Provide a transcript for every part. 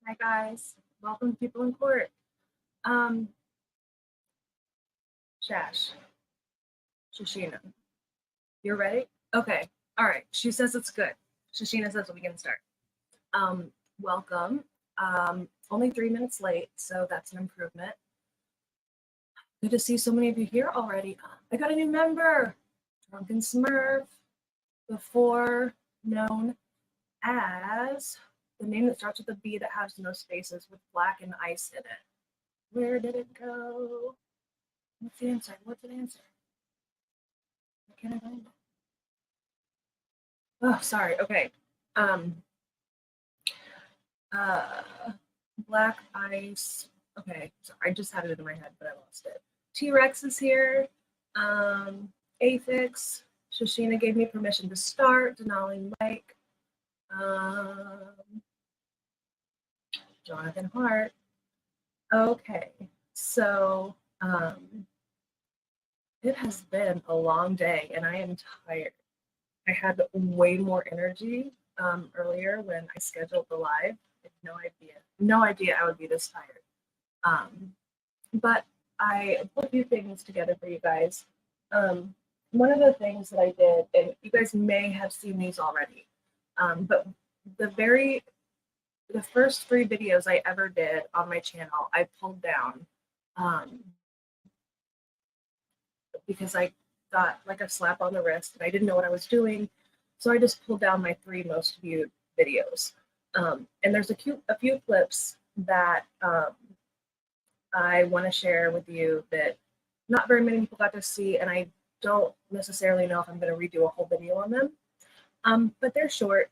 Hi guys, welcome to People in Court. Shash, Shashina, you're ready? Okay, all right. She says it's good. Shashina says we can start. Welcome. Only 3 minutes late, so that's an improvement. Good to see so many of you here already. I got a new member, Drunken Smurf, before known as the name that starts with a B that has no spaces with black and ice in it. Where did it go? What's the answer? What's the answer? Where can I find it? Oh, sorry. Okay. Black ice. Okay, sorry, I just had it in my head, but I lost it. T-Rex is here. Afix. Shashina gave me permission to start. Denali Mike. Jonathan Hart. Okay, so it has been a long day and I am tired. I had way more energy earlier when I scheduled the live. I had no idea I would be this tired. But I put a few things together for you guys. One of the things that I did, and you guys may have seen these already, but the first 3 videos I ever did on my channel, I pulled down because I got like a slap on the wrist and I didn't know what I was doing. So I just pulled down my 3 most viewed videos. And there's a few clips that I want to share with you that not very many people got to see, and I don't necessarily know if I'm going to redo a whole video on them. But they're short.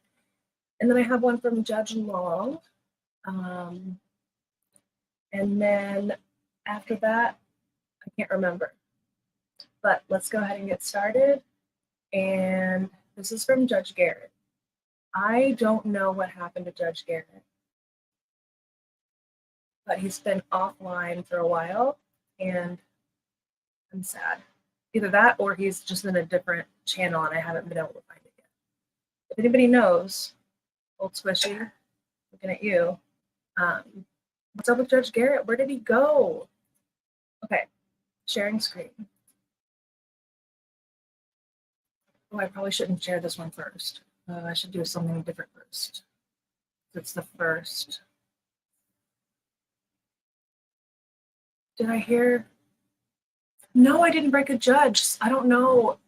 And then I have one from Judge Long. And then after that, I can't remember. But let's go ahead and get started. And this is from Judge Garrett. I don't know what happened to Judge Garrett, but he's been offline for a while, and I'm sad. Either that or he's just in a different channel and I haven't been able to find it yet. If anybody knows, old Squishy, looking at you, what's up with Judge Garrett? Where did he go? Okay, sharing screen. Oh, I probably shouldn't share this one first. I should do something different first. It's the first. Did I hear? No, I didn't break a judge. I don't know.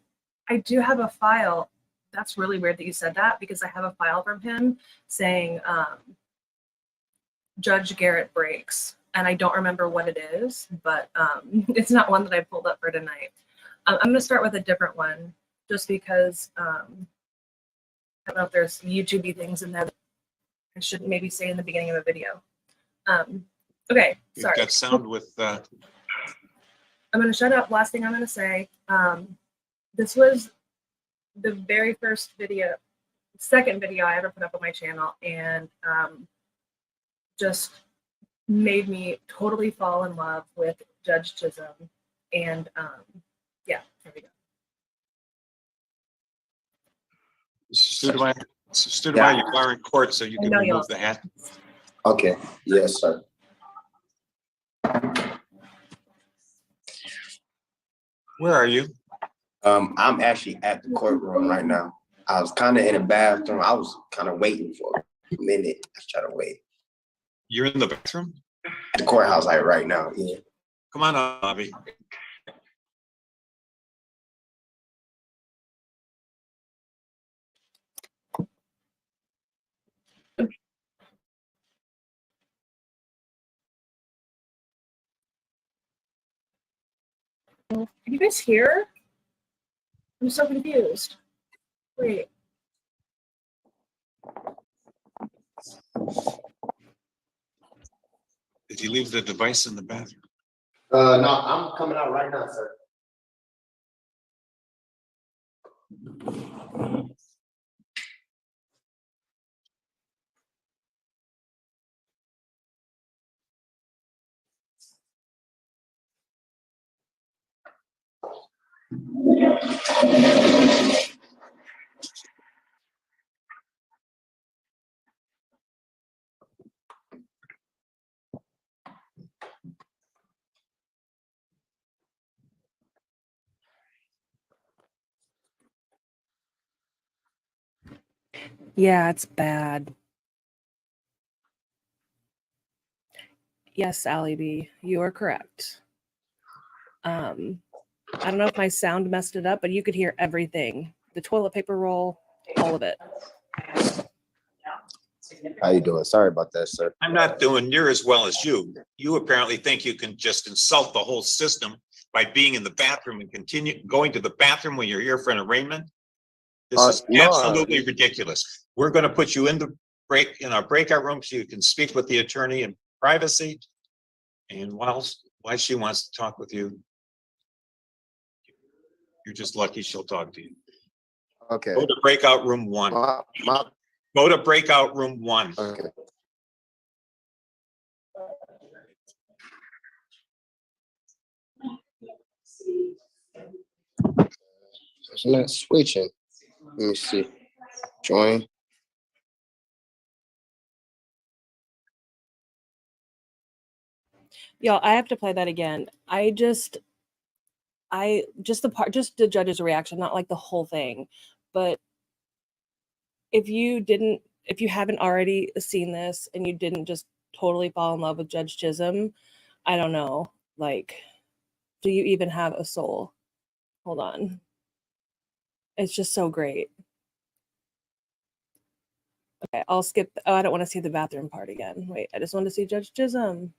I do have a file. That's really weird that you said that because I have a file from him saying Judge Garrett breaks. And I don't remember what it is, but it's not one that I pulled up for tonight. I'm going to start with a different one just because I don't know if there's YouTube-y things in there that I shouldn't maybe say in the beginning of a video. Okay, sorry. You've got sound with... I'm going to shut up. Last thing I'm going to say. This was the very first video, second video I ever put up on my channel, and just made me totally fall in love with Judge Chisholm. And yeah, there we go. Studemire, you are in court, so you can remove the hat. Okay, yes, sir. Where are you? I'm actually at the courtroom right now. I was kind of in the bathroom. I was kind of waiting for a minute. I was trying to wait. You're in the bathroom? At the courthouse, like right now, yeah. Come on, Bobby. Can you guys hear? I'm so confused. Wait. Did you leave the device in the bathroom? No, I'm coming out right now, sir. Yeah, it's bad. Yes, Allie B, you are correct. I don't know if my sound messed it up, but you could hear everything. The toilet paper roll, all of it. How you doing? Sorry about that, sir. I'm not doing near as well as you. You apparently think you can just insult the whole system by being in the bathroom and continue going to the bathroom when you're here for an arraignment. This is No, absolutely ridiculous. We're going to put you in our breakout room so you can speak with the attorney in privacy. And while she wants to talk with you, you're just lucky she'll talk to you. Okay. Go to breakout room 1. Go to breakout room 1. Okay. It's not switching. Let me see. Join. Y'all, I have to play that again. Just the judge's reaction, not like the whole thing. But if you haven't already seen this and you didn't just totally fall in love with Judge Chisholm, I don't know. Like, do you even have a soul? Hold on. It's just so great. Okay, I'll skip. Oh, I don't want to see the bathroom part again. Wait, I just want to see Judge Chisholm.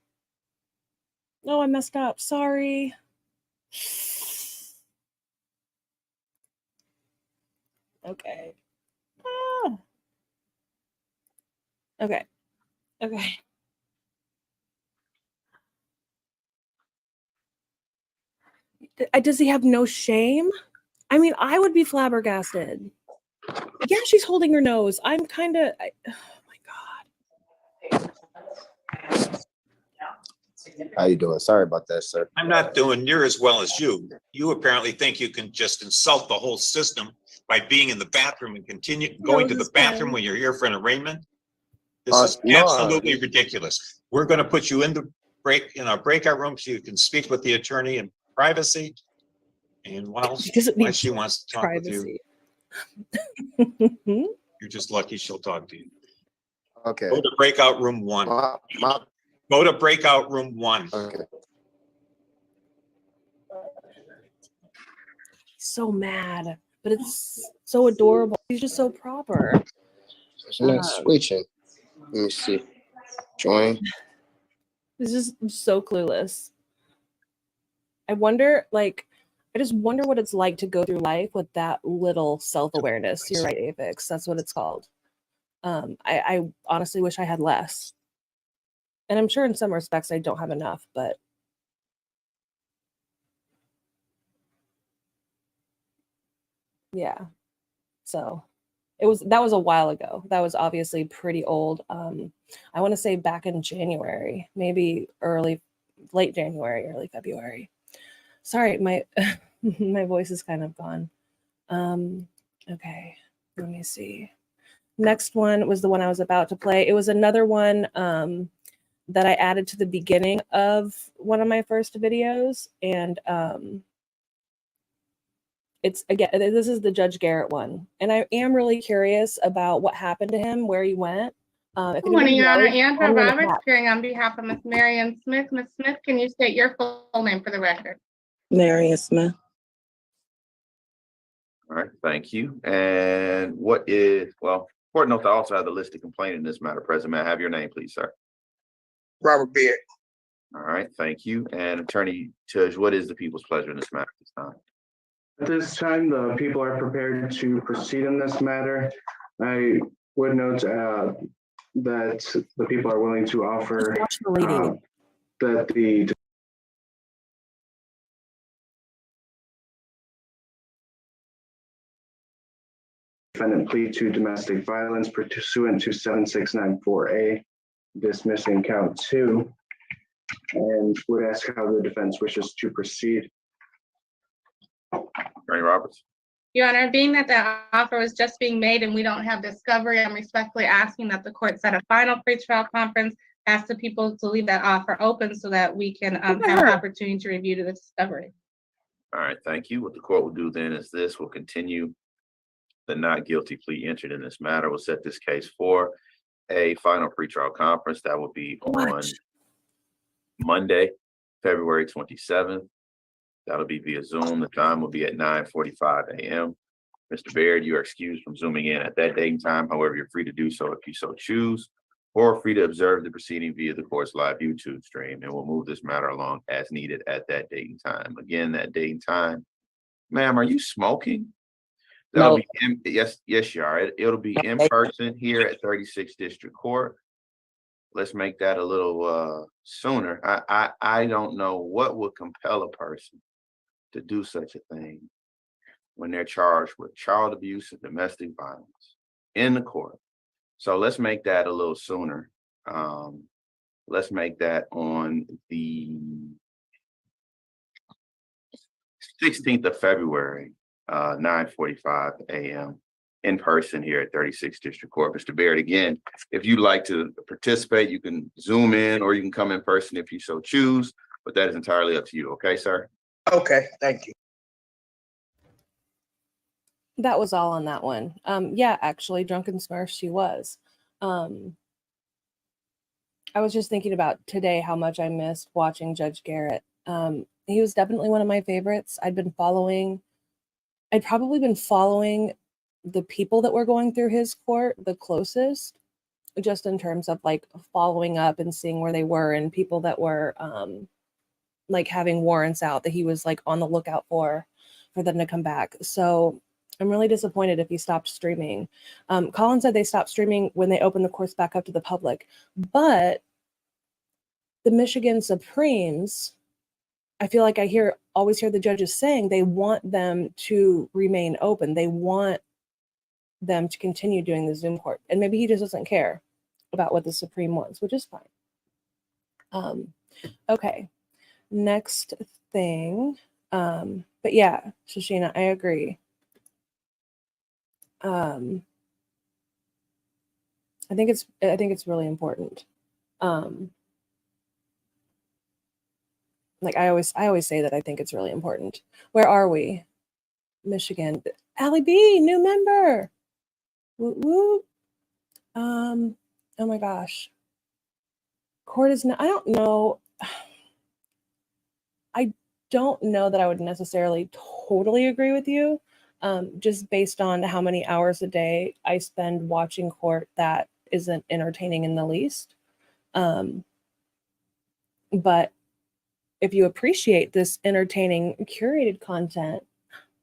No, I messed up. Sorry. Okay. Ah. Okay. Okay. Does he have no shame? I mean, I would be flabbergasted. Yeah, she's holding her nose. I'm kind of. Oh my god. How you doing? Sorry about that, sir. I'm not doing near as well as you. You apparently think you can just insult the whole system by being in the bathroom and continue going to the bathroom when you're here for an arraignment. This is absolutely ridiculous. We're going to put you in our breakout room so you can speak with the attorney in privacy. And while she wants to talk with you, you're just lucky she'll talk to you. Okay. Go to breakout room 1. Go to breakout room 1. Okay. So mad, but it's so adorable. He's just so proper. It's not switching. Let me see. Join. He's just so clueless. I just wonder what it's like to go through life with that little self-awareness. You're right, Avix. That's what it's called. I honestly wish I had less. And I'm sure in some respects I don't have enough, but yeah. So that was a while ago. That was obviously pretty old. I want to say back in January, maybe late January, early February. Sorry, my my voice is kind of gone. Okay, let me see. Next one was the one I was about to play. It was another one that I added to the beginning of one of my first videos, and it's again, this is the Judge Garrett one, and I am really curious about what happened to him, where he went. Good morning, Your Honor. Andrew Roberts, appearing on behalf of Ms. Marion Smith. Ms. Smith, can you state your full name for the record? Marion Smith. All right, thank you. And court note, I also have the listed complaint in this matter present. May I have your name, please, sir? Robert Beard. All right, thank you. And Attorney Judge, what is the people's pleasure in this matter at this time? At this time, the people are prepared to proceed in this matter. I would note that the people are willing to offer that the defendant plead to domestic violence pursuant to 7694A, dismissing count 2, and would ask how the defense wishes to proceed. Attorney Roberts. Your Honor, being that the offer was just being made and we don't have discovery, I'm respectfully asking that the court set a final pretrial conference, ask the people to leave that offer open so that we can have an opportunity to review the discovery. All right, thank you. What the court will do then is this: we'll continue the not guilty plea entered in this matter will set this case for a final pretrial conference that will be on Monday, February 27th. That'll be via Zoom. The time will be at 9:45 a.m. Mr. Baird, you are excused from Zooming in at that date and time. However, you're free to do so if you so choose, or free to observe the proceeding via the court's live YouTube stream, and we'll move this matter along as needed at that date and time. Again, that date and time. Ma'am, are you smoking? That'll be yes, you are. It'll be in person here at 36th District Court. Let's make that a little sooner. I don't know what would compel a person to do such a thing when they're charged with child abuse and domestic violence in the court. So let's make that a little sooner. Let's make that on the 16th of February, 9:45 a.m. in person here at 36th District Court. Mr. Baird, again, if you'd like to participate, you can Zoom in or you can come in person if you so choose, but that is entirely up to you. Okay, sir? Okay, thank you. That was all on that one. Yeah, actually, Drunken Smurf, she was. I was just thinking about today how much I missed watching Judge Garrett. He was definitely one of my favorites. I'd probably been following the people that were going through his court the closest, just in terms of like following up and seeing where they were, and people that were like having warrants out that he was like on the lookout for them to come back. So I'm really disappointed if he stopped streaming. Colin said they stopped streaming when they opened the courts back up to the public, but the Michigan Supremes, I feel like I always hear the judges saying they want them to remain open. They want them to continue doing the Zoom court. And maybe he just doesn't care about what the Supreme wants, which is fine. Okay, next thing. But yeah, Shashina, I agree. I think it's really important. Like I always say that I think it's really important. Where are we? Michigan. Allie B, new member. Woo woo. Oh my gosh. Court is not, I don't know that I would necessarily totally agree with you. Just based on how many hours a day I spend watching court that isn't entertaining in the least. But if you appreciate this entertaining curated content,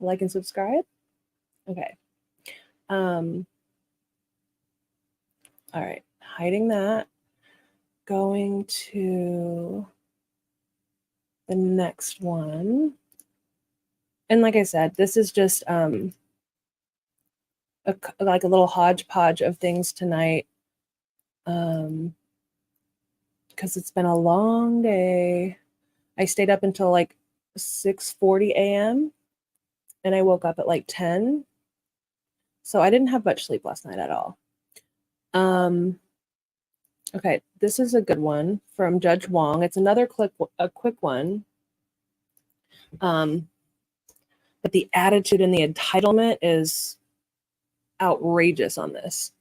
like and subscribe. Okay. All right, hiding that. Going to the next one. And like I said, this is just like a little hodgepodge of things tonight. Because it's been a long day. I stayed up until like 6:40 a.m. and I woke up at like 10. So I didn't have much sleep last night at all. Okay, this is a good one from Judge Wong. It's another quick one. But the attitude and the entitlement is outrageous on this.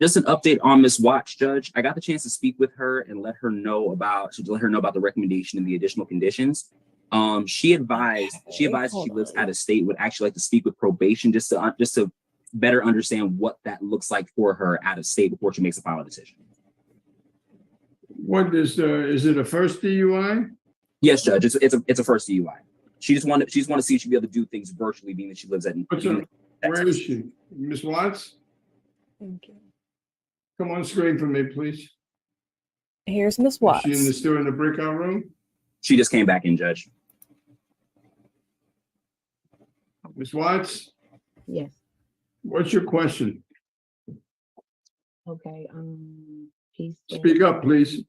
Just an update on Miss Watts, Judge. I got the chance to speak with her and let her know about the recommendation and the additional conditions. She advised she lives out of state, would actually like to speak with probation just to better understand what that looks like for her out of state before she makes a final decision. What is it a first DUI? Yes, Judge. It's a first DUI. She just want to see if she'd be able to do things virtually, being that she lives in Texas. Where is she? Miss Watts? Thank you. Come on screen for me, please. Here's Miss Watts. Is she still in the breakout room? She just came back in, Judge. Miss Watts? Yes. What's your question? Okay. He said, Speak up, please.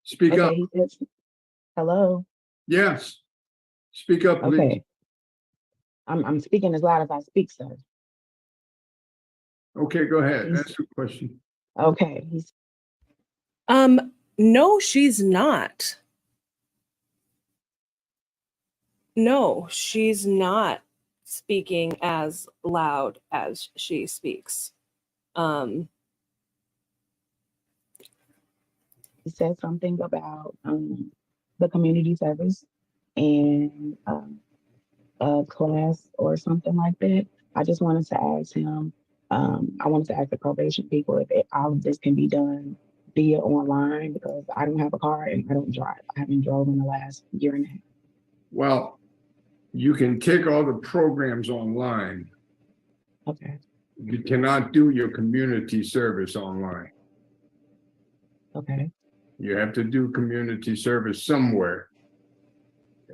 Speak okay, up. he said, hello. Yes. Speak up, please. Okay. I'm speaking as loud as I speak, sir. Okay, go ahead. Ask your question. Okay. No, she's not. No, she's not speaking as loud as she speaks. He said something about the community service and a class or something like that. I just wanted to ask him, I wanted to ask the probation people if all of this can be done via online, because I don't have a car and I don't drive. I haven't drove in the last year and a half. Well, you can take all the programs online. Okay, You cannot do your community service online. okay, You have to do community service somewhere.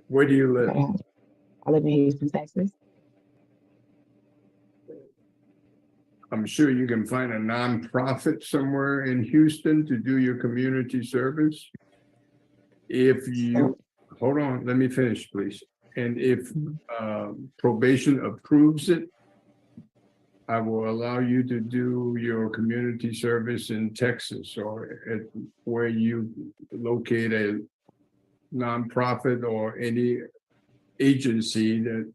Where do you live? okay. I live in Houston, Texas. I'm sure you can find a nonprofit somewhere in Houston to do your community service. If you, hold on, let me finish, please. And if probation approves it, I will allow you to do your community service in Texas or at where you locate a nonprofit or any agency that,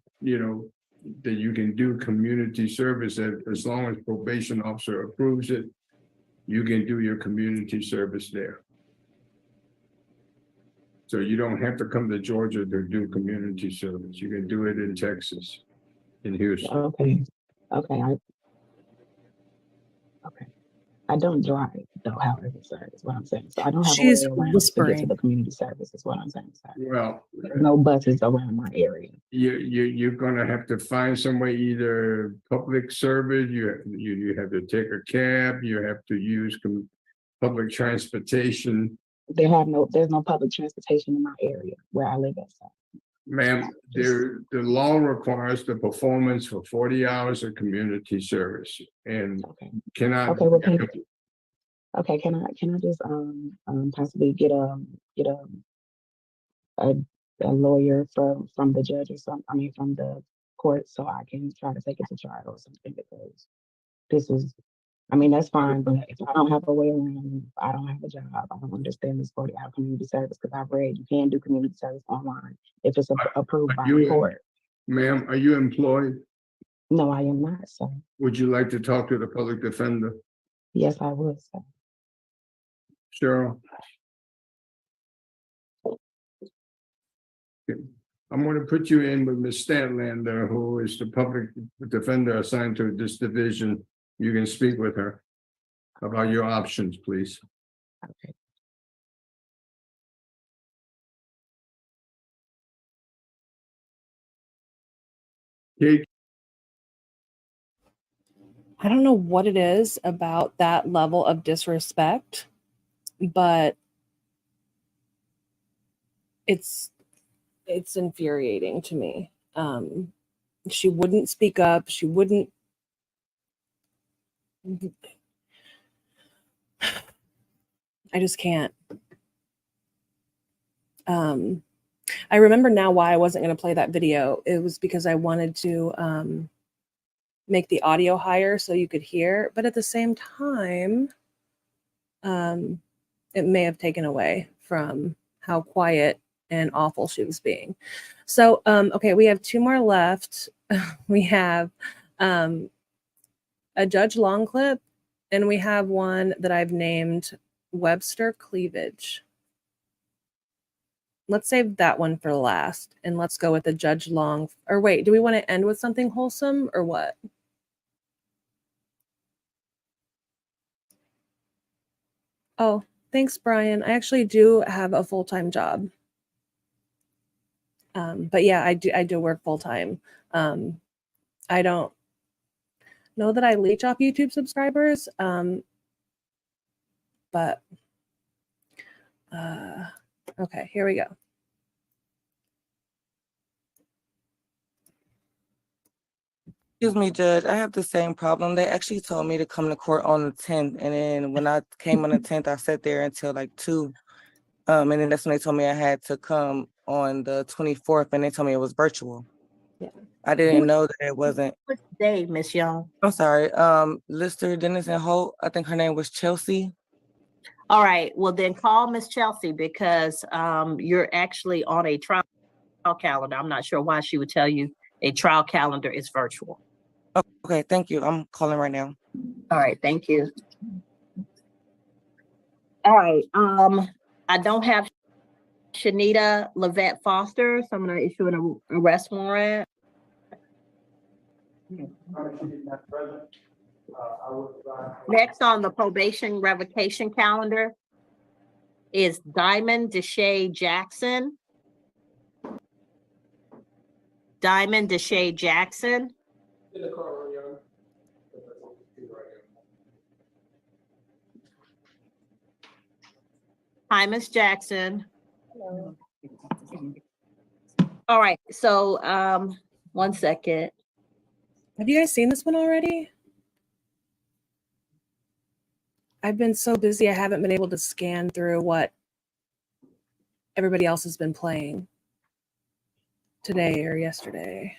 that you can do community service at. As long as probation officer approves it, you can do your community service there. So you don't have to come to Georgia to do community service. You can do it in Texas, in Houston. Okay, okay, I don't drive though, however, sir, is what I'm saying. So I don't have a way She's around to get to whispering. the community service, is what I'm saying, sir. Well, There's no buses around my area. you're gonna have to find some way, either public service, you have to take a cab, you have to use public transportation. There's no public transportation in my area where I live at, sir. Ma'am, the law requires the performance for 40 hours of community service and Okay. cannot. Okay, well, can I just possibly get a lawyer from the judge or something? I mean, from the court, so I can try to take it to trial or something, because this is, I mean, that's fine, but if I don't have a way around, I don't have a job, I don't understand this 40-hour community service, because I've read you can do community service online if it's approved by the court. Ma'am, are you employed? No, I am not, sir. Would you like to talk to the public defender? Yes, I would, sir. Cheryl? Okay. I'm going to put you in with Ms. Statlander, who is the public defender assigned to this division. You can speak with her about your options, please. Okay. Kate? I don't know what it is about that level of disrespect, but it's infuriating to me. She wouldn't speak up. She wouldn't. I just can't. I remember now why I wasn't going to play that video. It was because I wanted to make the audio higher so you could hear, but at the same time, it may have taken away from how quiet and awful she was being. So, okay, we have two more left. We have a Judge Long clip, and we have one that I've named Webster Cleavage. Let's save that one for last, and let's go with the Judge Long. Or wait, do we want to end with something wholesome or what? Oh, thanks, Brian. I actually do have a full-time job. But yeah, I do work full-time. I don't know that I leech off YouTube subscribers, but okay, here we go. Excuse me, Judge. I have the same problem. They actually told me to come to court on the 10th. And then when I came on the 10th, I sat there until like 2. And then that's when they told me I had to come on the 24th, and they told me it was virtual. Yeah. I didn't know that it wasn't. What's the day, Miss Young? I'm sorry. Lister Dennis and Holt. I think her name was Chelsea. All right. Well, then call Miss Chelsea, because you're actually on a trial calendar. I'm not sure why she would tell you A trial calendar is virtual. Okay, thank you. I'm calling right now. All right, thank you. All right, I don't have Shanita Levette Foster, so I'm gonna issue an arrest warrant. Next on the probation revocation calendar is Diamond Deshae Jackson. Diamond Deshae Jackson. Hi, Ms. Jackson. Hello. All right, so 1 second. Have you guys seen this one already? I've been so busy, I haven't been able to scan through what everybody else has been playing today or yesterday.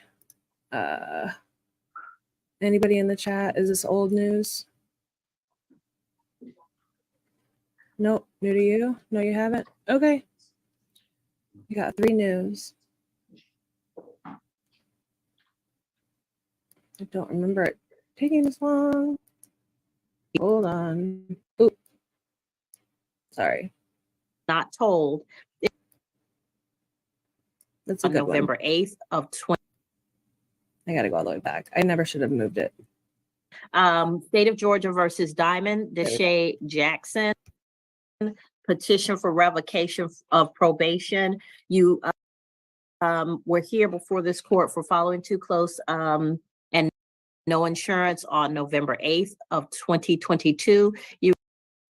Anybody in the chat? Is this old news? Nope. New to you? No, you haven't? Okay. You got 3 news. I don't remember it taking this long. Hold on. Oop. Sorry. Not told. That's a On good November one. 8th of 20. I got to go all the way back. I never should have moved it. State of Georgia versus Diamond Deshae Jackson. Petition for revocation of probation. You were here before this court for following too close and no insurance on November 8th of 2022. You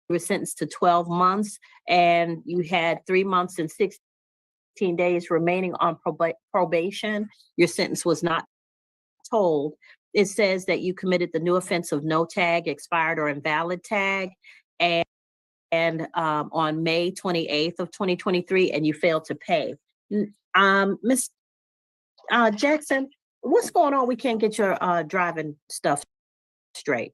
were sentenced to 12 months and you had 3 months and 16 days remaining on probation. Your sentence was not told. It says that you committed the new offense of no tag, expired or invalid tag, and on May 28th of 2023, and you failed to pay. Ms. Jackson, what's going on? We can't get your driving stuff straight.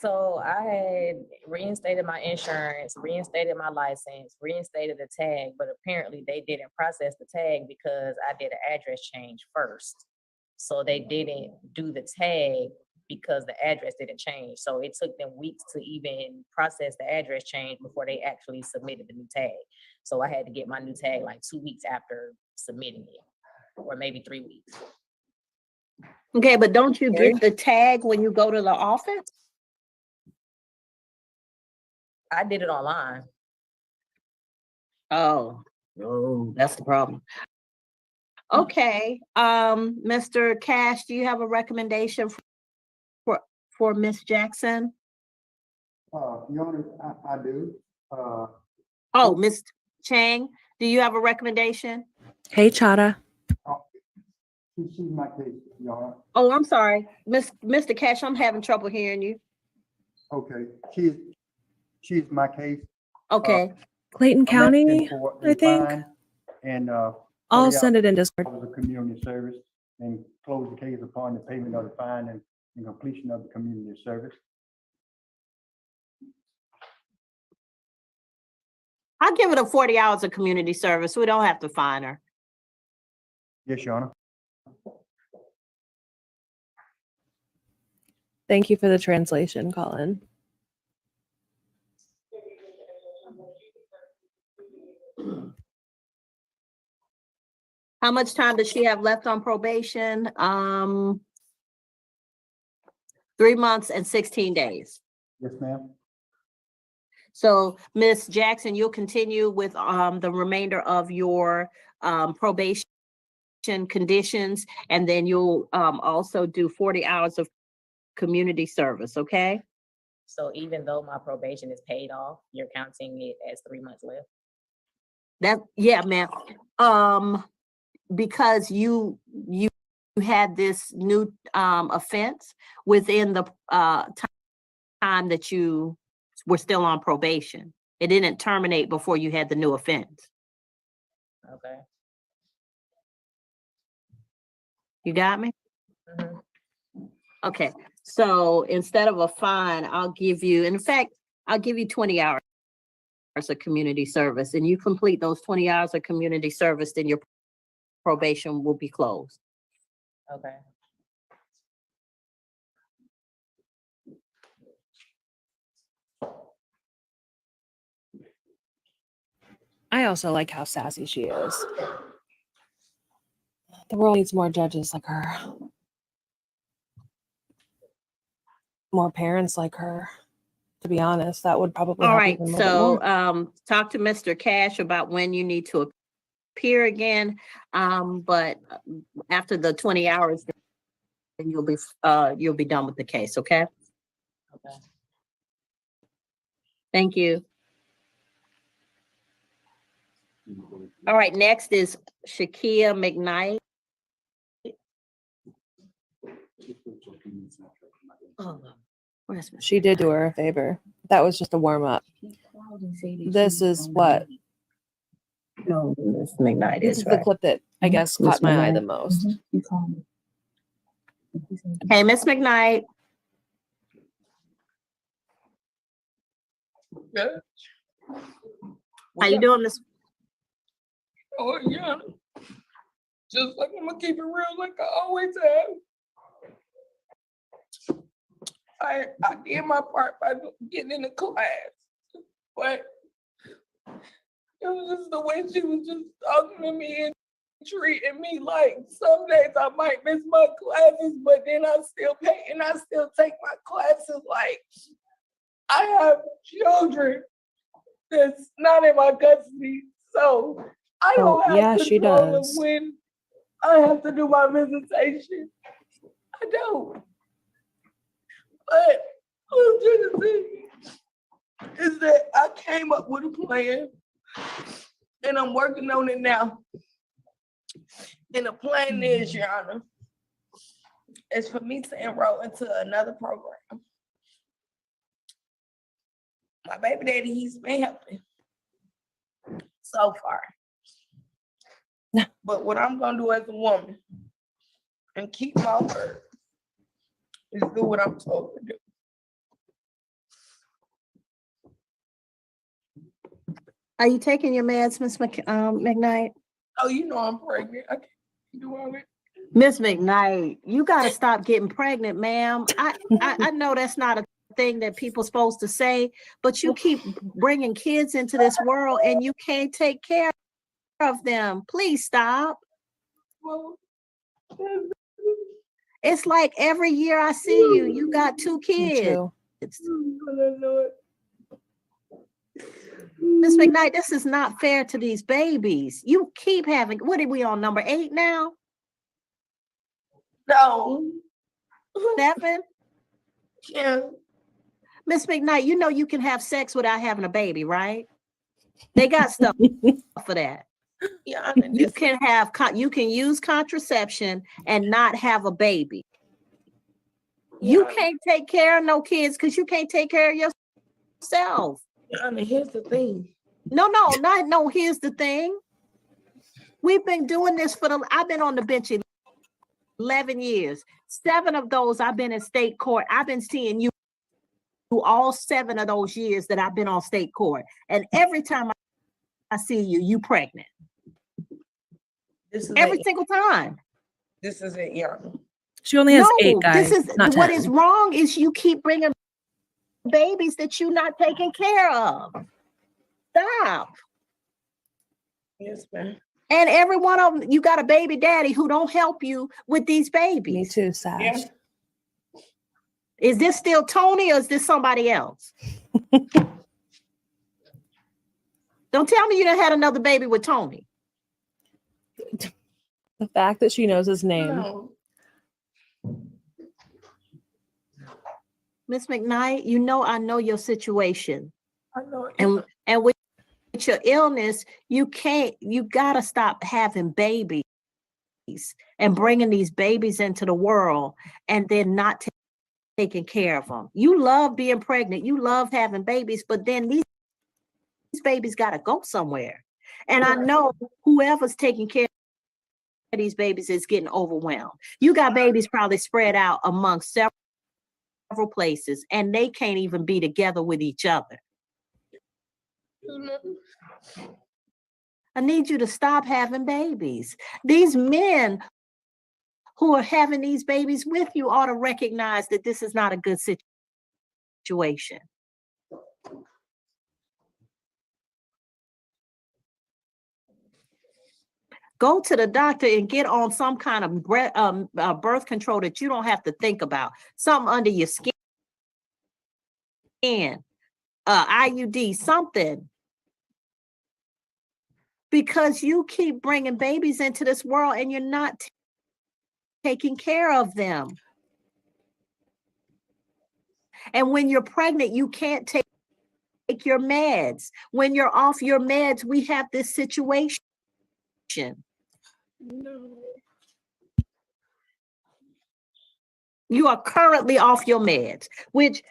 So I had reinstated my insurance, reinstated my license, reinstated the tag, but apparently they didn't process the tag because I did an address change first. So they didn't do the tag because the address didn't change. So it took them weeks to even process the address change before they actually submitted the new tag. So I had to get my new tag like 2 weeks after submitting it, or maybe 3 weeks. Okay, but don't you get the tag when you go to the office? I did it online. Oh, that's the problem. Okay, Mr. Cash, do you have a recommendation for Ms. Jackson? Your Honor, I do. Oh, Ms. Chang, do you have a recommendation? Hey, Chada. She's my case, Your Honor. Oh, I'm sorry. Mr. Cash, I'm having trouble hearing you. Okay, she's my case. Okay. Clayton County, I think. And I'll send it in Discord. of the community service and close the case upon the payment of the fine and completion of the community service. I'll give it a 40 hours of community service. We don't have to fine her. Yes, Your Honor. Thank you for the translation, Colin. How much time does she have left on probation? 3 months and 16 days. Yes, ma'am. So, Ms. Jackson, you'll continue with the remainder of your probation conditions, and then you'll also do 40 hours of community service, okay? So even though my probation is paid off, you're counting it as 3 months left? Yeah, ma'am. Because you had this new offense within the time that you were still on probation. It didn't terminate before you had the new offense. Okay. You got me? Mhm. Okay, so instead of a fine, I'll give you 20 hours of community service, and you complete those 20 hours of community service, then your probation will be closed. Okay. I also like how sassy she is. The world needs more judges like her. More parents like her. To be honest, that would probably All help right, even a little bit so more. talk to Mr. Cash about when you need to appear again. But after the 20 hours, then you'll be done with the case, okay? Okay. Thank you. All right, next is Shakia McKnight. Oh, where's Miss She did do her a favor. That was just a warm up. This is what? No, Miss McKnight This is is the right. clip that I guess Miss caught my eye the McKnight. most. Hey, Miss McKnight. How you doing, Miss? Oh, yeah. Just like I'm gonna keep it real like I always have. I did my part by getting in the class, but it was just the way she was just talking to me and treating me like some days I might miss my classes, but then I still pay and I still take my classes. Like I have children that's not in my custody, so I don't have yeah, she control of does. when I have to do my visitation. I don't. But what I'm trying to say is that I came up with a plan and I'm working on it now. And the plan is, Your Honor, is for me to enroll into another program. My baby daddy, he's been helping so far. But what I'm gonna do as a woman and keep my word is do what I'm told to do. Are you taking your meds, Miss McKnight? Oh, you know I'm pregnant. I can't do all that. Miss McKnight, you gotta stop getting pregnant, ma'am. I know that's not a thing that people supposed to say, but you keep bringing kids into this world and you can't take care of them. Please stop. It's like every year I see you, you got 2 kids. Miss McKnight, this is not fair to these babies. You keep having, what are we on, number 8 now? No. 7? Yeah. Miss McKnight, you know you can have sex without having a baby, right? They got stuff for that. Yeah, you can use contraception and not have a baby. You can't take care of no kids because you can't take care of yourself. Yeah, here's the thing. No, here's the thing. We've been doing this I've been on the bench 11 years. 7 of those I've been in state court. I've been seeing you all 7 of those years that I've been on state court. And every time I see you, you pregnant. Every single time. This is it, young. She only has 8 guys. This is not what 10. is wrong is you keep bringing babies that you're not taking care of. Stop. Yes, ma'am. And every one of them, you got a baby daddy who don't help you with these babies. Me too, Sash. Yeah. Is this still Tony or is this somebody else? Don't tell me you done had another baby with Tony. The fact that she knows his name. No. Miss McKnight, I know your situation. I know. And with your illness, you gotta stop having babies and bringing these babies into the world and then not taking care of them. You love being pregnant, you love having babies, but then these babies gotta go somewhere. And I know whoever's taking care of these babies is getting overwhelmed. You got babies probably spread out among several places and they can't even be together with each other. I need you to stop having babies. These men who are having these babies with you ought to recognize that this is not a good situation. Go to the doctor and get on some kind of birth control that you don't have to think about. Something under your skin, IUD, something. Because you keep bringing babies into this world and you're not taking care of them. And when you're pregnant, you can't take your meds. When you're off your meds, we have this situation. No. You are currently off your meds, which,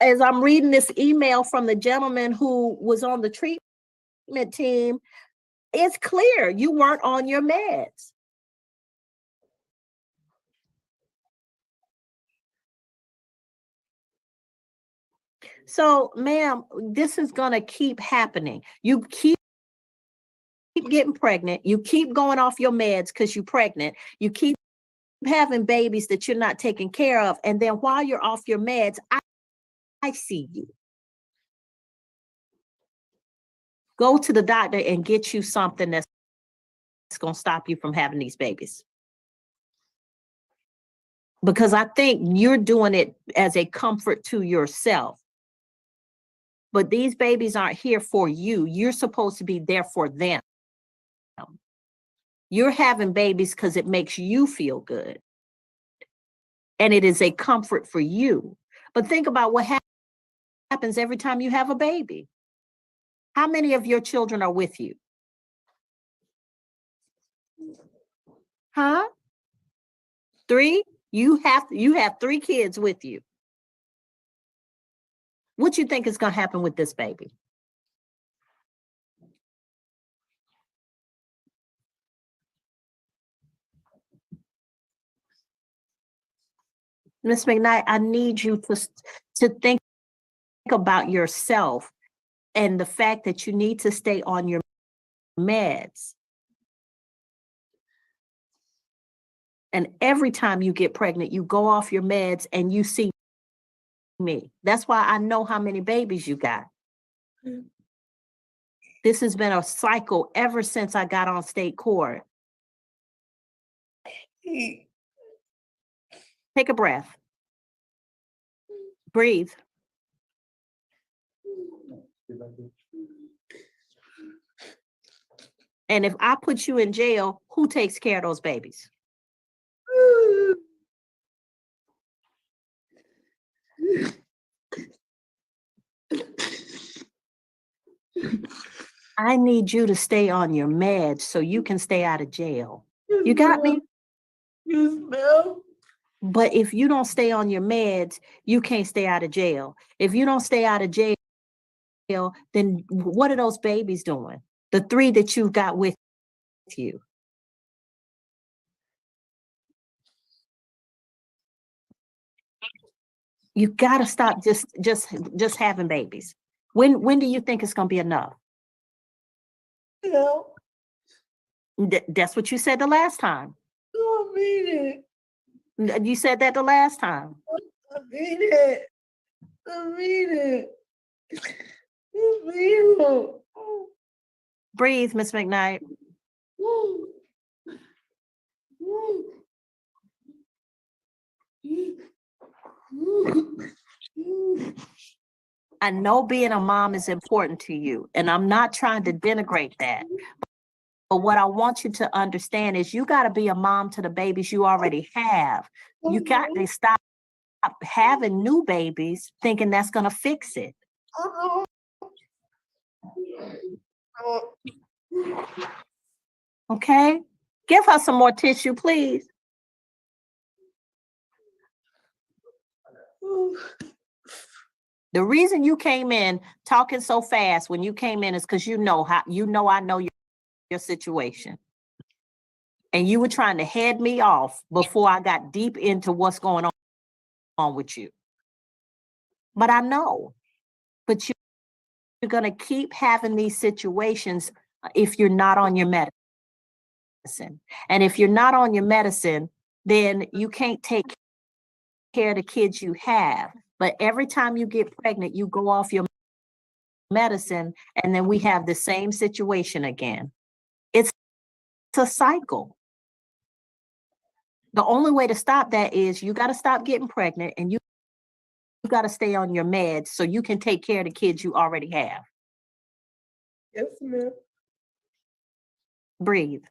as I'm reading this email from the gentleman who was on the treatment team, it's clear you weren't on your meds. So, ma'am, this is going to keep happening. You keep getting pregnant. You keep going off your meds because you're pregnant. You keep having babies that you're not taking care of. And then while you're off your meds, I see you. Go to the doctor and get you something that's going to stop you from having these babies. Because I think you're doing it as a comfort to yourself. But these babies aren't here for you. You're supposed to be there for them. You're having babies because it makes you feel good. And it is a comfort for you. But think about what happens every time you have a baby. How many of your children are with you? Huh? 3? You have 3 kids with you. What you think is going to happen with this baby? Ms. McKnight, I need you to think about yourself and the fact that you need to stay on your meds. And every time you get pregnant, you go off your meds and you see me. That's why I know how many babies you got. This has been a cycle ever since I got on state court. Take a breath. Breathe. And if I put you in jail, who takes care of those babies? I need you to stay on your meds so you can stay out of jail. You got me? Yes, ma'am. But if you don't stay on your meds, you can't stay out of jail. If you don't stay out of jail, then what are those babies doing? The 3 that you've got with you. You got to stop just having babies. When do you think it's going to be enough? No. That's what you said the last time. I don't mean it. You said that the last time. I mean it. I mean it. I mean it. Breathe, Miss McKnight. I know being a mom is important to you, and I'm not trying to denigrate that. But what I want you to understand is you got to be a mom to the babies you already have. You got to stop having new babies thinking that's going to fix it. Okay? Give her some more tissue, please. The reason you came in talking so fast when you came in is because I know your situation. And you were trying to head me off before I got deep into what's going on with you. But I know. But you're going to keep having these situations if you're not on your medicine. And if you're not on your medicine, then you can't take care of the kids you have. But every time you get pregnant, you go off your medicine, and then we have the same situation again. It's a cycle. The only way to stop that is you got to stop getting pregnant, and you got to stay on your meds so you can take care of the kids you already have. Yes, ma'am. Breathe.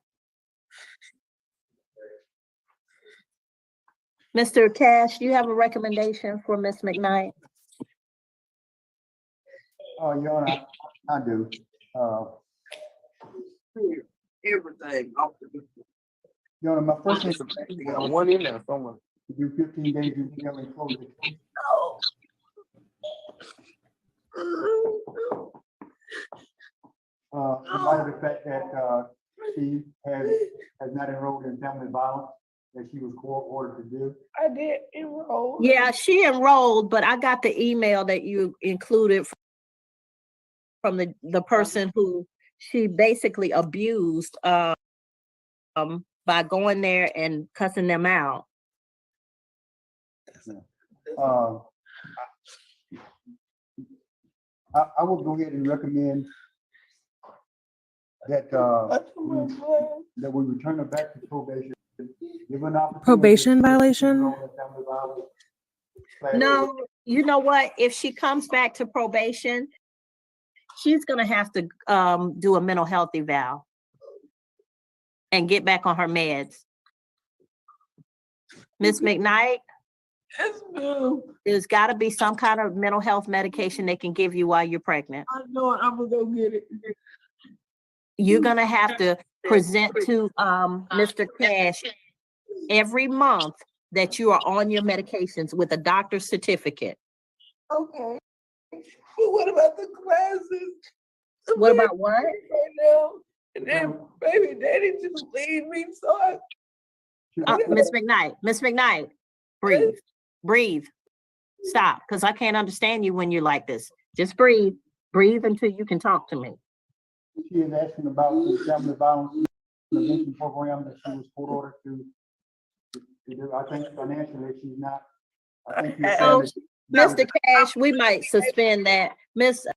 Mr. Cash, do you have a recommendation for Ms. McKnight? Your Honor, I do. Everything. Your Honor, my first thing Got one in there somewhere. to do 15 days in jail and close it. In light of the fact that she has not enrolled in family violence that she was court ordered to do. I did enroll. Yeah, she enrolled, but I got the email that you included from the person who she basically abused by going there and cussing them out. I will go ahead and recommend that we return her back to probation. Give her an opportunity Probation to violation? enroll in family violence. No, you know what? If she comes back to probation, she's gonna have to do a mental health eval and get back on her meds. Ms. McKnight, Yes, ma'am. there's gotta be some kind of mental health medication they can give you while you're pregnant. I know it. I'm gonna go get it. You're gonna have to present to Mr. Cash every month that you are on your medications with a doctor's certificate. Okay. But what about the classes? What about what? Right now, and then baby daddy just leave me, so Ms. McKnight, breathe, breathe. Stop, because I can't understand you when you're like this. Just breathe until you can talk to me. She is asking about the family violence prevention program that she was court ordered to do. I think financially she's not. I think So, Mr. Cash, we might suspend that. Ms.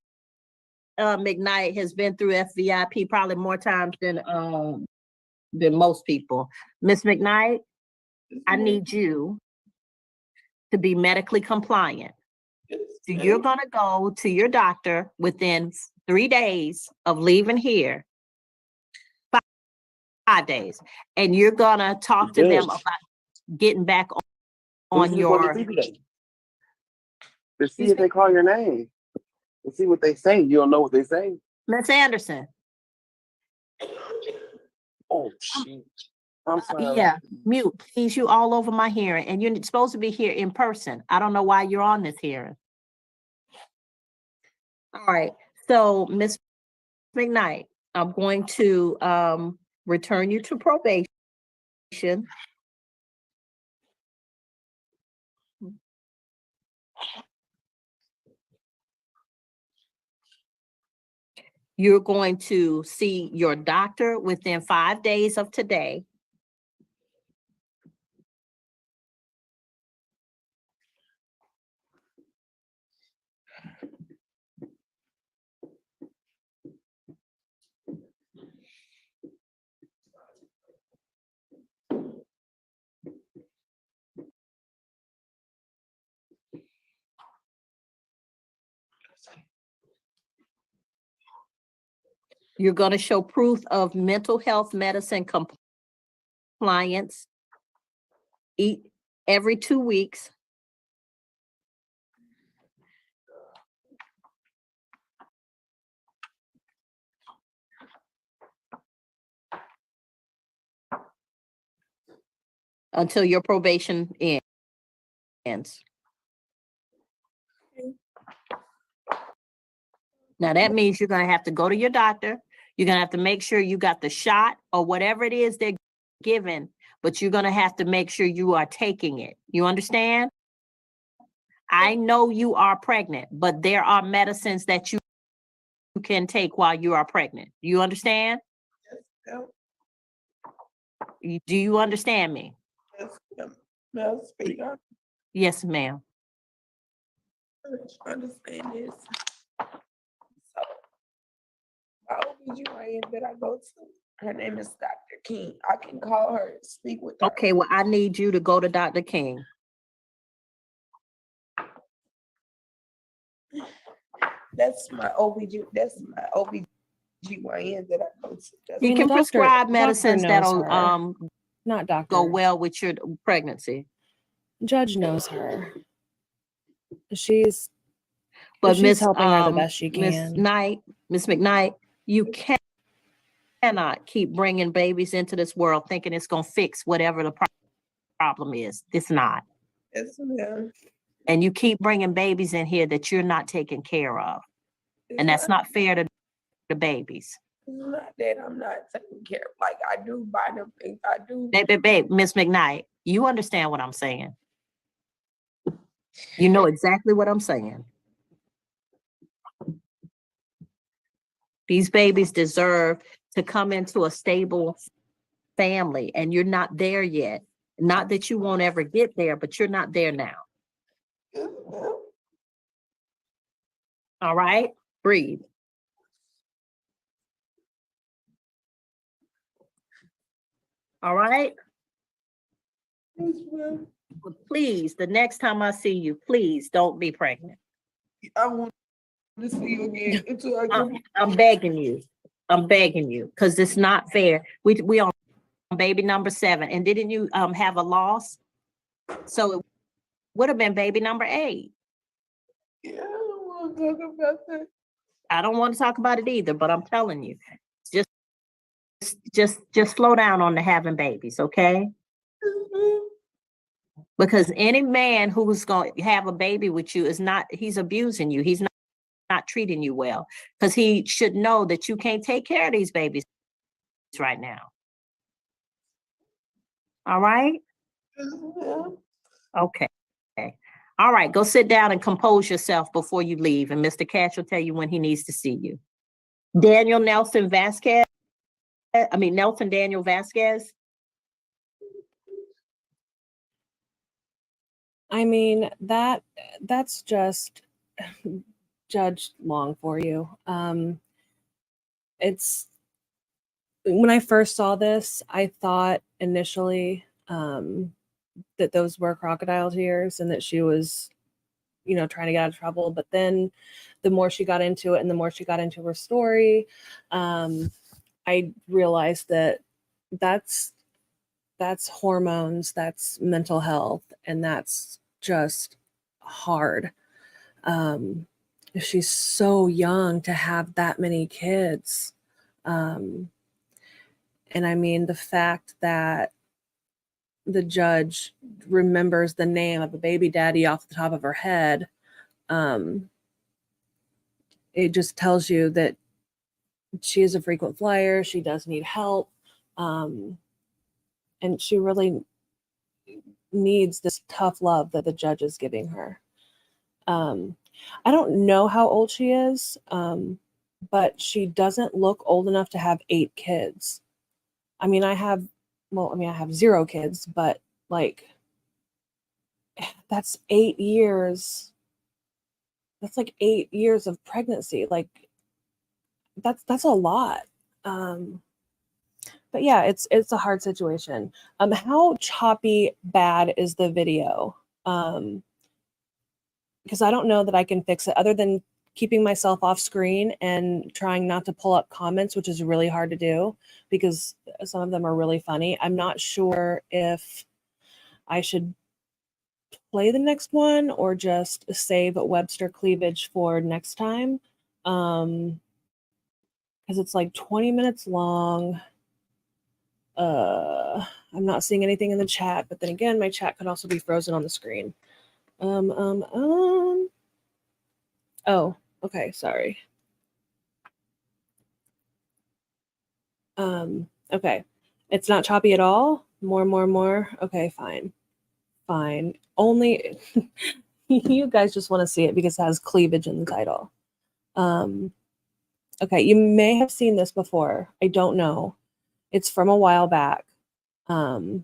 McKnight has been through FVIP probably more times than most people. Ms. McKnight, I need you to be medically compliant. So you're gonna go to your doctor within 3 days of leaving here. 5 days, and you're gonna talk to them about getting back on your. To see if they call your name. To see what they say. You don't know what they say. Ms. Anderson. Oh, shit. I'm sorry. Yeah, mute, please. You all over my hearing, and you're supposed to be here in person. I don't know why you're on this hearing. All right, so Ms. McKnight, I'm going to return you to probation. You're going to see your doctor within 5 days of today. You're going to show proof of mental health medicine compliance every 2 weeks. Until your probation ends. Now that means you're going to have to go to your doctor. You're going to have to make sure you got the shot or whatever it is they're giving, but you're going to have to make sure you are taking it. You understand? I know you are pregnant, but there are medicines that you can take while you are pregnant. You understand? Yeah. Do you understand me? Yes, ma'am. May I speak up? Yes, ma'am. I'm trying to understand this. So, my OBGYN that I go to, her name is Dr. King. I can call her, speak with her. Okay, well, I need you to go to Dr. King. That's my OBGYN that I go to. That's You can prescribe medicines that'll not doctor. go well with your pregnancy. Judge knows her. She's But she's Miss helping her the best she Miss can. Miss McKnight, you cannot keep bringing babies into this world thinking it's gonna fix whatever the problem is. It's not. Yes, ma'am. And you keep bringing babies in here that you're not taking care of, and that's not fair to the babies. It's not that I'm not taking care of, like, I do buy them things, I do. Babe, Miss McKnight, you understand what I'm saying. You know exactly what I'm saying. These babies deserve to come into a stable family, and you're not there yet. Not that you won't ever get there, but you're not there now. All right, breathe. All right. But please, the next time I see you, please don't be pregnant. I want to see you again until I get. I'm begging you. I'm begging you, because it's not fair. We on baby number 7, and didn't you have a loss? So it would have been baby number 8. Yeah, I don't want to talk about that. I don't want to talk about it either, but I'm telling you, just slow down on the having babies, okay? Because any man who's going to have a baby with you he's abusing you. He's not treating you well, because he should know that you can't take care of these babies right now. All right? Okay. All right, go sit down and compose yourself before you leave, and Mr. Cash will tell you when he needs to see you. Nelson Daniel Vasquez. I mean, that's just Judge Long for you. It's when I first saw this, I thought initially that those were crocodile tears and that she was, trying to get out of trouble. But then the more she got into it and the more she got into her story, I realized that that's hormones, that's mental health, and that's just hard. She's so young to have that many kids. And I mean, the fact that the judge remembers the name of a baby daddy off the top of her head, it just tells you that she is a frequent flyer. She does need help. And she really needs this tough love that the judge is giving her. I don't know how old she is, but she doesn't look old enough to have 8 kids. I mean, I have 0 kids, but like, that's 8 years. That's like 8 years of pregnancy. Like, that's a lot. But yeah, it's a hard situation. How choppy bad is the video? Because I don't know that I can fix it other than keeping myself off screen and trying not to pull up comments, which is really hard to do because some of them are really funny. I'm not sure if I should play the next one or just save Webster cleavage for next time. Because it's like 20 minutes long. I'm not seeing anything in the chat, but then again, my chat could also be frozen on the screen. Oh, okay, sorry. Okay. It's not choppy at all. More. Okay, fine. Only you guys just want to see it because it has cleavage in the title. Okay, you may have seen this before. I don't know. It's from a while back. Or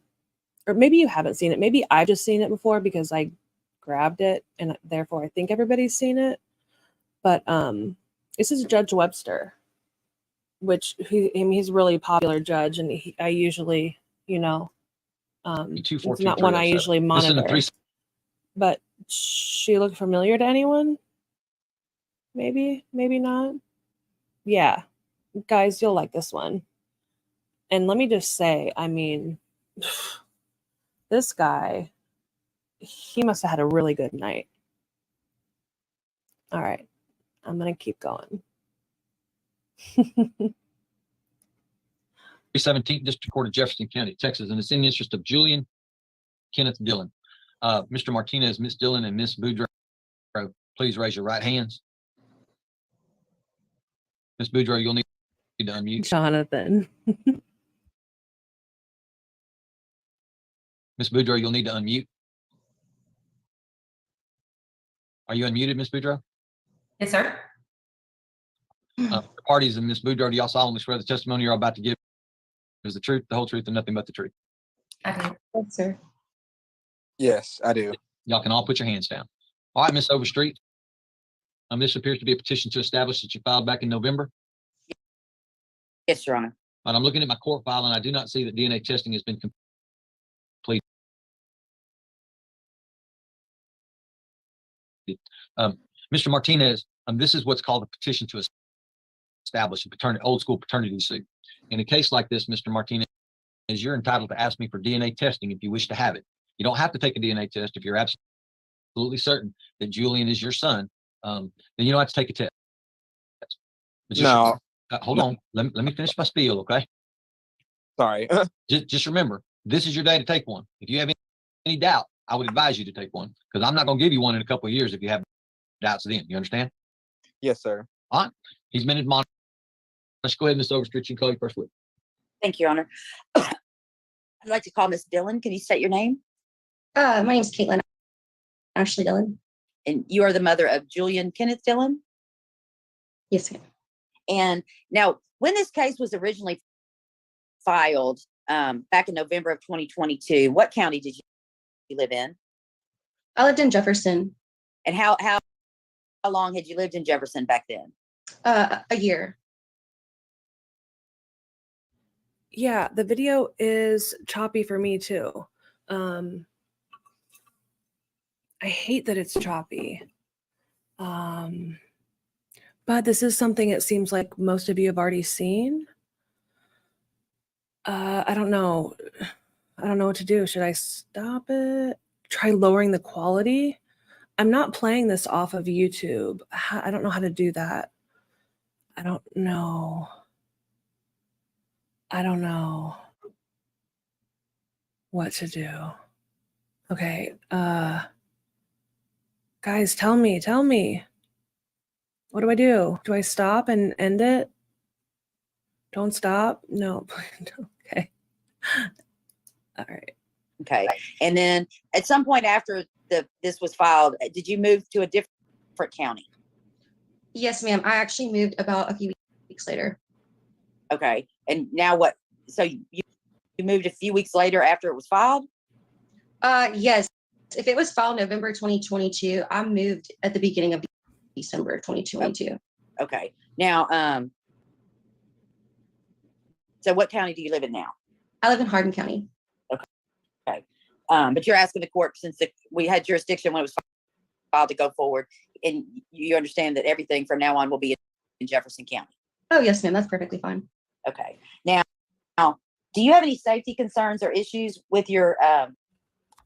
maybe you haven't seen it. Maybe I've just seen it before because I grabbed it and therefore I think everybody's seen it. But this is Judge Webster, which he's a really popular judge, and I usually, it's not one I usually monitor. But she looked familiar to anyone? Maybe, maybe not. Yeah, guys, you'll like this one. And let me just say, I mean, this guy, he must have had a really good night. All right, I'm gonna keep going. 17th District Court of Jefferson County, Texas, and it's in the interest of Julian Kenneth Dillon. Mr. Martinez, Ms. Dillon, and Ms. Boudreaux, please raise your right hands. Ms. Boudreaux, you'll need to unmute. Jonathan. Ms. Boudreaux, you'll need to unmute. Are you unmuted, Ms. Boudreaux? Yes, sir. The parties and Ms. Boudreaux, do y'all solemnly swear the testimony you're about to give is the truth, the whole truth, and nothing but the truth? I do. Yes, sir. Yes, I do. Y'all can all put your hands down. All right, Ms. Overstreet. This appears to be a petition to establish that you filed back in November. Yes, Your Honor. But I'm looking at my court file and I do not see that DNA testing has been completed. Mr. Martinez, this is what's called a petition to establish a paternity, old school paternity suit. In a case like this, Mr. Martinez, you're entitled to ask me for DNA testing if you wish to have it. You don't have to take a DNA test if you're absolutely certain that Julian is your son. Then you don't have to take a test. No. Hold on. Let me finish my spiel, okay? Sorry. just remember, this is your day to take one. If you have any doubt, I would advise you to take one because I'm not going to give you one in a couple of years if you have doubts then. You understand? Yes, sir. All right. He's been admonished. Let's go ahead, Ms. Overstreet. You can call your first witness. Thank you, Your Honor. I'd like to call Ms. Dillon. Can you state your name? My name's Caitlin Ashley Dillon. And you are the mother of Julian Kenneth Dillon? Yes, ma'am. And now, when this case was originally filed back in November of 2022, what county did you live in? I lived in Jefferson. And how long had you lived in Jefferson back then? A year. Yeah, the video is choppy for me too. I hate that it's choppy. But this is something it seems like most of you have already seen. I don't know. I don't know what to do. Should I stop it? Try lowering the quality? I'm not playing this off of YouTube. I don't know how to do that. I don't know. I don't know what to do. Okay. Guys, tell me. What do I do? Do I stop and end it? Don't stop? No. Okay. All right. Okay. And then at some point after this was filed, did you move to a different county? Yes, ma'am. I actually moved about a few weeks later. Okay. And now what? So you moved a few weeks later after it was filed? Yes. If it was filed November 2022, I moved at the beginning of December 2022. Okay. Now, so what county do you live in now? I live in Hardin County. Okay. But you're asking the court, since we had jurisdiction when it was filed, to go forward, and you understand that everything from now on will be in Jefferson County. Oh, yes, ma'am. That's perfectly fine. Okay. Now, do you have any safety concerns or issues with your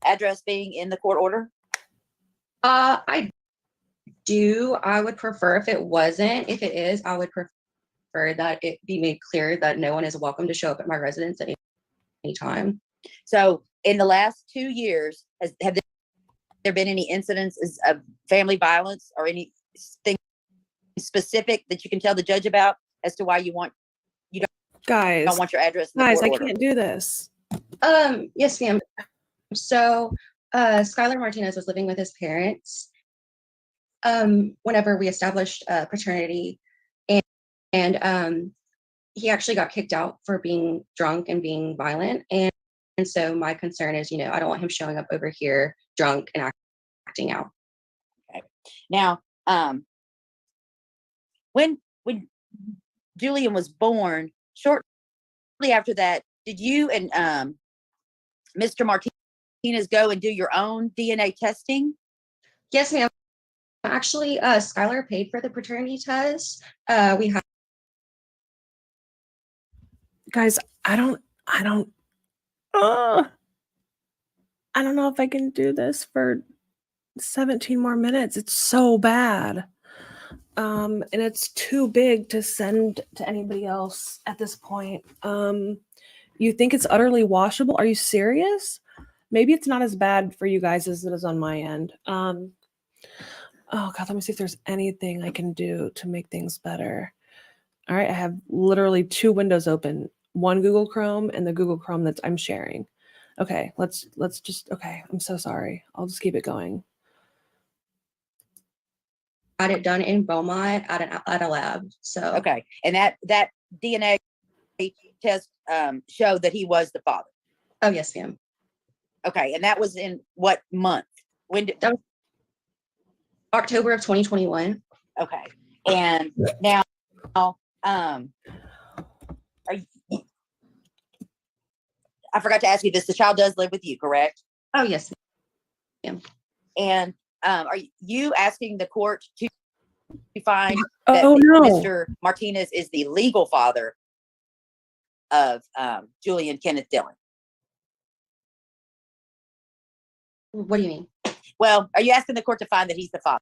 address being in the court order? I do. I would prefer if it wasn't. If it is, I would prefer that it be made clear that no one is welcome to show up at my residence at any time. So in the last 2 years, have there been any incidences of family violence or anything specific that you can tell the judge about as to why you don't want your address in the court order? I can't do this. Yes, ma'am. So Skylar Martinez was living with his parents whenever we established paternity, and he actually got kicked out for being drunk and being violent. And so my concern is, I don't want him showing up over here drunk and acting out. Okay. Now, when Julian was born, shortly after that, did you and Mr. Martinez go and do your own DNA testing? Yes, ma'am. Actually, Skylar paid for the paternity test. We have. Guys, I don't know if I can do this for 17 more minutes. It's so bad. And it's too big to send to anybody else at this point. You think it's utterly washable? Are you serious? Maybe it's not as bad for you guys as it is on my end. Oh God, let me see if there's anything I can do to make things better. All right, I have literally 2 windows open, one Google Chrome and the Google Chrome that I'm sharing. Okay, let's just, okay, I'm so sorry. I'll just keep it going. Had it done in Beaumont at a lab. So okay, and that DNA test showed that he was the father. Oh yes, ma'am. Okay, and that was in what month? When did that was October of 2021. Okay, and now I forgot to ask you this. The child does live with you, correct? Oh yes, ma'am. And are you asking the court to find no. Mr. Martinez is the legal father of Julian Kenneth Dillon? What do you mean? Well, are you asking the court to find that he's the father?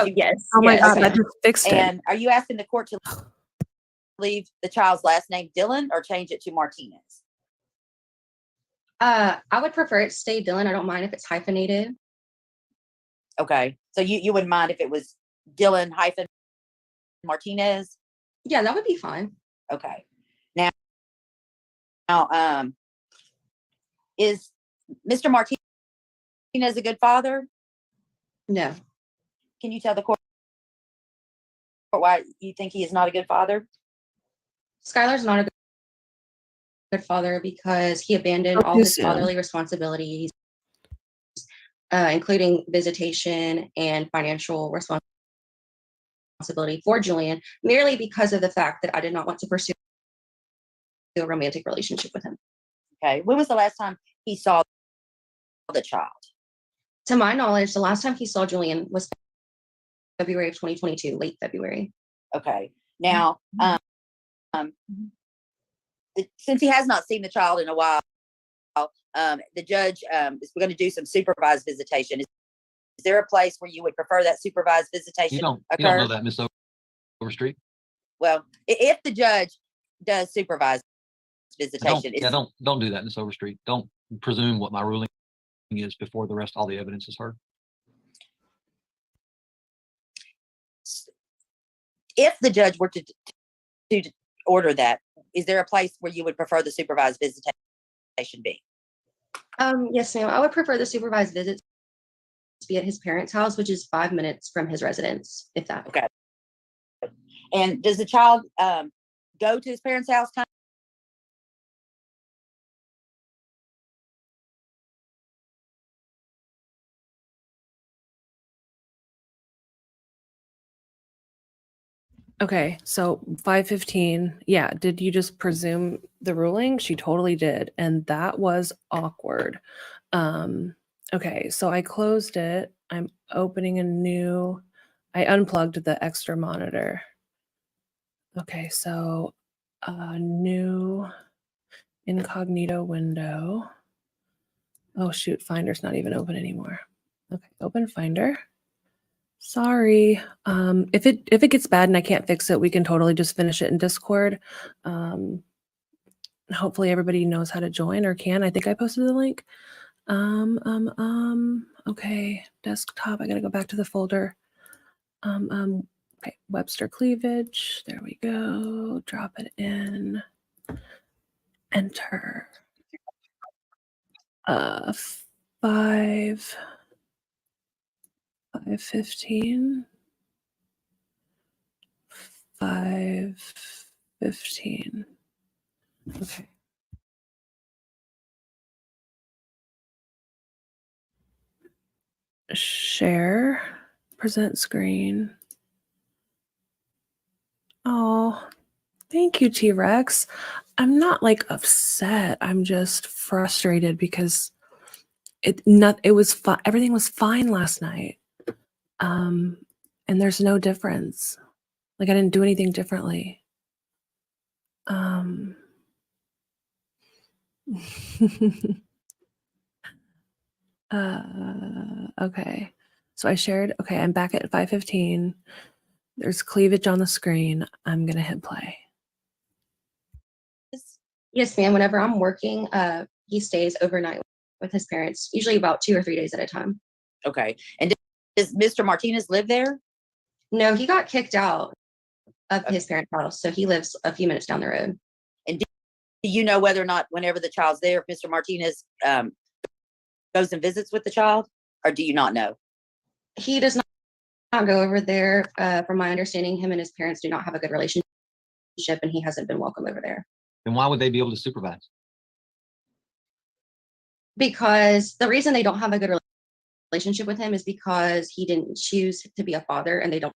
Yes. Oh my yes, God, okay. that just fixed it. And are you asking the court to leave the child's last name Dillon or change it to Martinez? I would prefer it stay Dillon. I don't mind if it's hyphenated. Okay, so you wouldn't mind if it was Dillon hyphen Martinez? Yeah, that would be fine. Okay. Now, is Mr. Martinez a good father? No. Can you tell the court why you think he is not a good father? Skylar's not a good father because he abandoned all his fatherly responsibilities, including visitation and financial responsibility for Julian, merely because of the fact that I did not want to pursue a romantic relationship with him. Okay. When was the last time he saw the child? To my knowledge, the last time he saw Julian was February of 2022, late February. Okay. Now, since he has not seen the child in a while, the judge is going to do some supervised visitation. Is there a place where you would prefer that supervised visitation occur? You don't know that, Miss Overstreet. Well, if the judge does supervised visitation, Don't do that, Miss Overstreet. Don't presume what my ruling is before all the evidence is heard. If the judge were to order that, is there a place where you would prefer the supervised visitation be? Yes, ma'am. I would prefer the supervised visits to be at his parents' house, which is 5 minutes from his residence, if that. Okay. And does the child go to his parents' house? Okay, so 5:15. Yeah, did you just presume the ruling? She totally did, and that was awkward. Okay, so I closed it. I'm opening a new. I unplugged the extra monitor. Okay, so a new incognito window. Oh shoot, Finder's not even open anymore. Okay, open Finder. Sorry. If it gets bad and I can't fix it, we can totally just finish it in Discord. Hopefully everybody knows how to join or can. I think I posted the link. Okay, desktop. I gotta go back to the folder. Okay, Webster cleavage. There we go. Drop it in. Enter. 5:15. 5:15. Okay. Share, present screen. Oh, thank you, T-Rex. I'm not like upset. I'm just frustrated because it was fine. Everything was fine last night. And there's no difference. Like I didn't do anything differently. Okay. So I shared, okay, I'm back at 5:15. There's cleavage on the screen. I'm gonna hit play. Yes, ma'am. Whenever I'm working, he stays overnight with his parents, usually about 2 or 3 days at a time. Okay. And does Mr. Martinez live there? No, he got kicked out of his parents' house, so he lives a few minutes down the road. And do you know whether or not whenever the child's there, if Mr. Martinez goes and visits with the child, or do you not know? He does not go over there. From my understanding, him and his parents do not have a good relationship, and he hasn't been welcome over there. Then why would they be able to supervise? Because the reason they don't have a good relationship with him is because he didn't choose to be a father, and they don't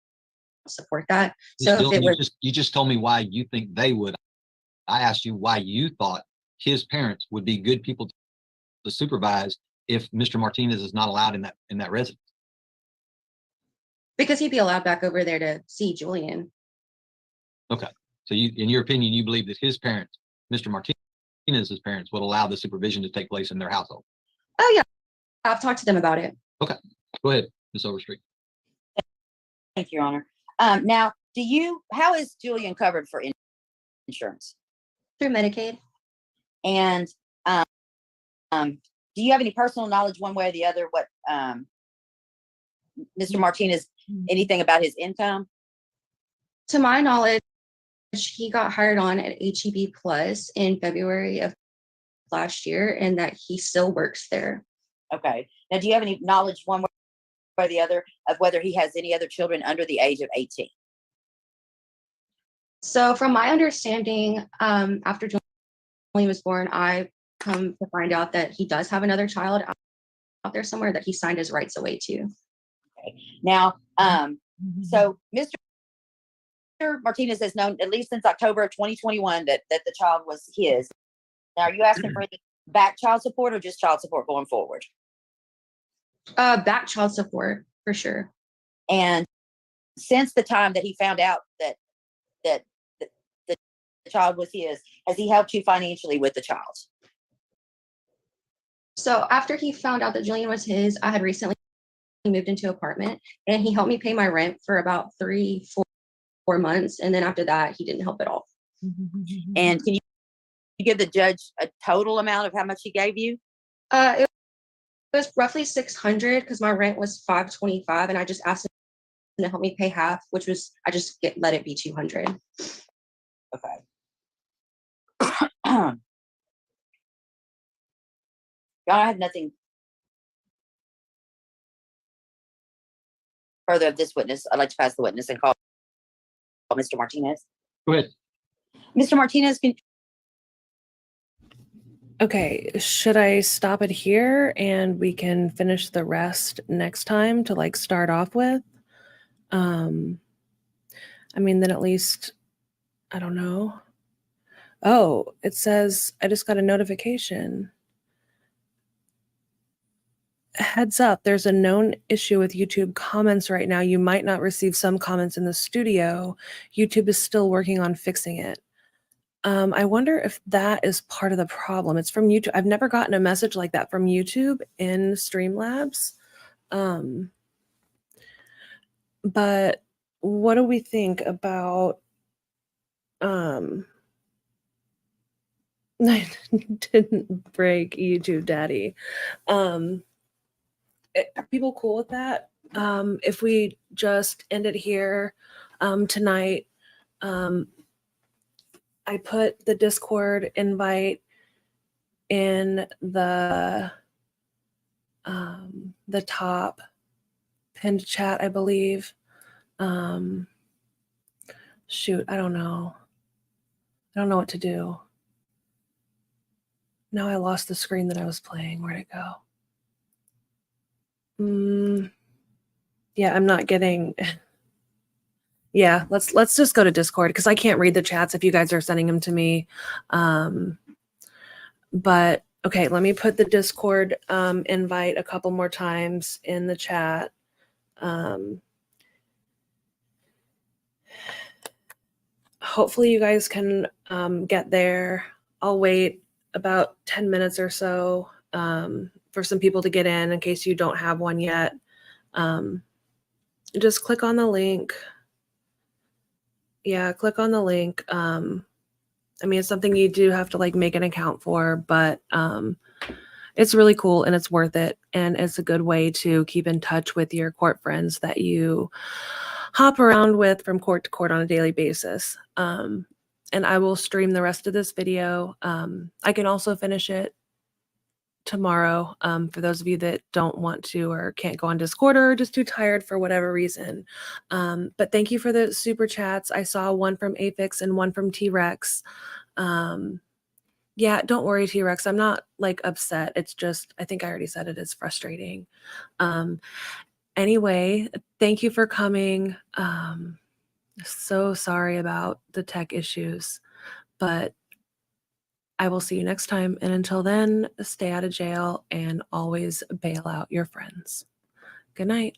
support that. So if it was, You just told me why you think they would. I asked you why you thought his parents would be good people to supervise if Mr. Martinez is not allowed in that residence. because he'd be allowed back over there to see Julian. Okay. So you, in your opinion, you believe that his parents, Mr. Martinez's parents, would allow the supervision to take place in their household? Oh yeah, I've talked to them about it. Okay. Go ahead, Ms. Overstreet. Thank you, Your Honor. Now, how is Julian covered for insurance? Through Medicaid. And do you have any personal knowledge one way or the other what Mr. Martinez, anything about his income? To my knowledge, he got hired on at HEB Plus in February of last year, and that he still works there. Okay. Now, do you have any knowledge one way or the other of whether he has any other children under the age of 18? So from my understanding, after Julian was born, I come to find out that he does have another child out there somewhere that he signed his rights away to. Okay. Now, so Mr. Martinez has known at least since October of 2021 that the child was his. Now, are you asking for any back child support or just child support going forward? Back child support for sure. And since the time that he found out that the child was his, has he helped you financially with the child? So after he found out that Julian was his, I had recently moved into an apartment, and he helped me pay my rent for about 4 months. And then after that, he didn't help at all. And can you give the judge a total amount of how much he gave you? It was roughly $600 because my rent was $525, and I just asked him to help me pay half, which was I just let it be $200. Okay. Y'all, I have nothing further of this witness. I'd like to pass the witness and call Mr. Martinez. Go ahead. Mr. Martinez, Okay, should I stop it here and we can finish the rest next time to like start off with? I mean, then at least, I don't know. Oh, it says I just got a notification. Heads up, there's a known issue with YouTube comments right now. You might not receive some comments in the studio. YouTube is still working on fixing it. I wonder if that is part of the problem. It's from YouTube. I've never gotten a message like that from YouTube in Streamlabs. But what do we think about I didn't break YouTube Daddy. Are people cool with that? If we just end it here tonight, I put the Discord invite in the top pinned chat, I believe. Shoot, I don't know. I don't know what to do. Now I lost the screen that I was playing. Where'd it go? Yeah, I'm not getting. Yeah, let's just go to Discord because I can't read the chats if you guys are sending them to me. But okay, let me put the Discord invite a couple more times in the chat. Hopefully you guys can get there. I'll wait about 10 minutes or so for some people to get in case you don't have one yet. Just click on the link. Yeah, click on the link. I mean, it's something you do have to like make an account for, but it's really cool and it's worth it. And it's a good way to keep in touch with your court friends that you hop around with from court to court on a daily basis. And I will stream the rest of this video. I can also finish it tomorrow for those of you that don't want to or can't go on Discord or are just too tired for whatever reason. But thank you for the super chats. I saw one from Apix and one from T-Rex. Yeah, don't worry, T-Rex. I'm not like upset. It's just, I think I already said it is frustrating. Anyway, thank you for coming. So sorry about the tech issues, but I will see you next time. And until then, stay out of jail and always bail out your friends. Good night.